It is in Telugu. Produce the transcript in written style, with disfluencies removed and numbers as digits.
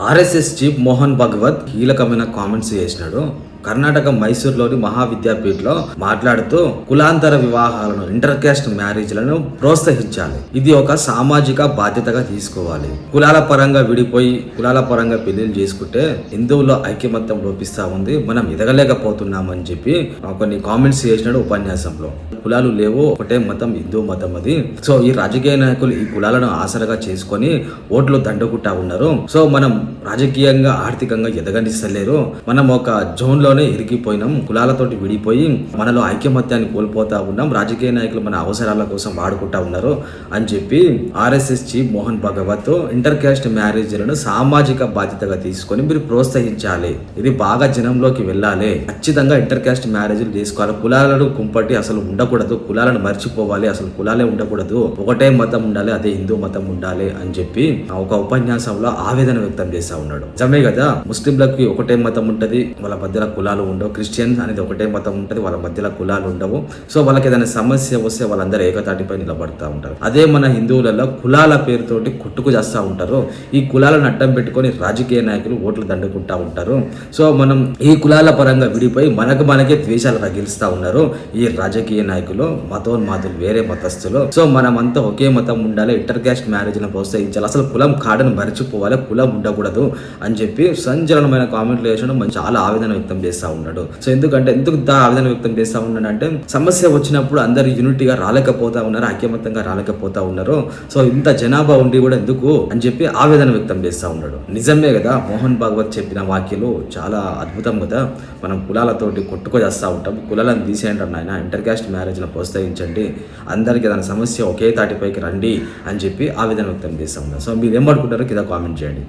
ఆర్ఎస్ఎస్ చీఫ్ మోహన్ భగవత్ కీలకమైన కామెంట్స్ చేసినాడు. కర్ణాటక మైసూర్లోని మహావిద్యాపీఠలో మాట్లాడుతూ కులాంతర వివాహాలను, ఇంటర్ క్యాస్ట్ మ్యారేజ్లను ప్రోత్సహించాలి. ఇది ఒక సామాజిక బాధ్యతగా తీసుకోవాలి. కులాల పరంగా విడిపోయి కులాల పరంగా పెళ్లిళ్ళు చేసుకుంటే హిందువుల్లో ఐక్యమత్యం లోపిస్తా ఉంది, మనం ఎదగలేకపోతున్నామని చెప్పి కొన్ని కామెంట్స్ చేసినాడు ఉపన్యాసంలో. కులాలు లేవు, ఒకటే మతం, హిందూ మతం అది. సో ఈ రాజకీయ నాయకులు ఈ కులాలను ఆసరగా చేసుకొని ఓట్లు దండుకుంటా ఉన్నారు. సో మనం రాజకీయంగా ఆర్థికంగా ఎదగనిస్తలేరు, మనం ఒక జోన్ లోనే ఇరిగిపోయినాం, కులాలతోటి విడిపోయి మనలో ఐక్యమత్యాన్ని కోల్పోతా ఉన్నాం, రాజకీయ నాయకులు మన అవసరాల కోసం వాడుకుంటా ఉన్నారు అని చెప్పి RSS chief Mohan Bhagwat inter caste మ్యారేజ్లను సామాజిక బాధ్యతగా తీసుకొని మీరు ప్రోత్సహించాలి, ఇది బాగా జనంలోకి వెళ్ళాలి, ఖచ్చితంగా ఇంటర్ క్యాస్ట్ మ్యారేజ్లు చేసుకోవాలి, కులాలను కుంపటి అసలు ఉండకూడదు, కులాలను మర్చిపోవాలి, అసలు కులాలే ఉండకూడదు, ఒకటే మతం ఉండాలి, అదే హిందూ మతం ఉండాలి అని చెప్పి ఒక ఉపన్యాసంలో ఆవేదన వ్యక్తం చేస్తా ఉన్నాడు. నిజమే కదా, ముస్లింలకి ఒకటే మతం ఉంటది, వాళ్ళ మధ్యలో కులాలు ఉండవు, క్రిస్టియన్స్ అనేది ఒకటే మతం ఉంటది, వాళ్ళ మధ్యలో కులాలు ఉండవు. సో వాళ్ళకి ఏదైనా సమస్య వస్తే వాళ్ళందరూ ఏకతాటిపై నిలబడతా ఉంటారు. అదే మన హిందువులలో కులాల పేరుతోటి కొట్టుకు చేస్తూ ఉంటారు. ఈ కులాలను అడ్డం పెట్టుకొని రాజకీయ నాయకులు ఓట్లు దండుకుంటా ఉంటారు. సో మనం ఈ కులాల పరంగా విడిపోయి మనకే ద్వేషాలు రగిలిస్తూ ఉన్నారు ఈ రాజకీయ నాయకులు, మతోన్మాదులు, వేరే మతస్థులు. సో మనమంతా ఒకే మతం ఉండాలి, ఇంటర్ క్యాస్ట్ మ్యారేజ్లను ప్రోత్సహించాలి, అసలు కులం కాడను మర్చిపోవాలి, కులం ఉండకూడదు అని చెప్పి సంచలనమైన కామెంట్లు వేసడం చాలా ఆవేదన వ్యక్తం చేస్తా ఉన్నాడు. సో ఎందుకు ఆవేదన వ్యక్తం చేస్తా ఉన్నాడు అంటే, సమస్య వచ్చినప్పుడు అందరు యూనిటీగా రాలేకపోతా ఉన్నారు, ఐక్యమత్యంగా రాలేకపోతా ఉన్నారు. సో ఇంత జనాభా ఉండి కూడా ఎందుకు అని చెప్పి ఆవేదన వ్యక్తం చేస్తా ఉన్నాడు. నిజమే కదా, మోహన్ భాగవత్ చెప్పిన వాక్యాలు చాలా అద్భుతం కదా. మనం కులాలతోటి కొట్టుకు చేస్తూ ఉంటాం, కులాలను తీసేయండి నాయన, ఇంటర్ క్యాస్ట్ మ్యారేజ్ను ప్రోత్సహించండి, అందరికీ ఏదైనా సమస్య ఒకే తాటిపైకి రండి అని చెప్పి ఆవేదన వ్యక్తం చేస్తా ఉన్నారు. సో మీరు ఏం పడుకుంటారో కింద కామెంట్ చేయండి.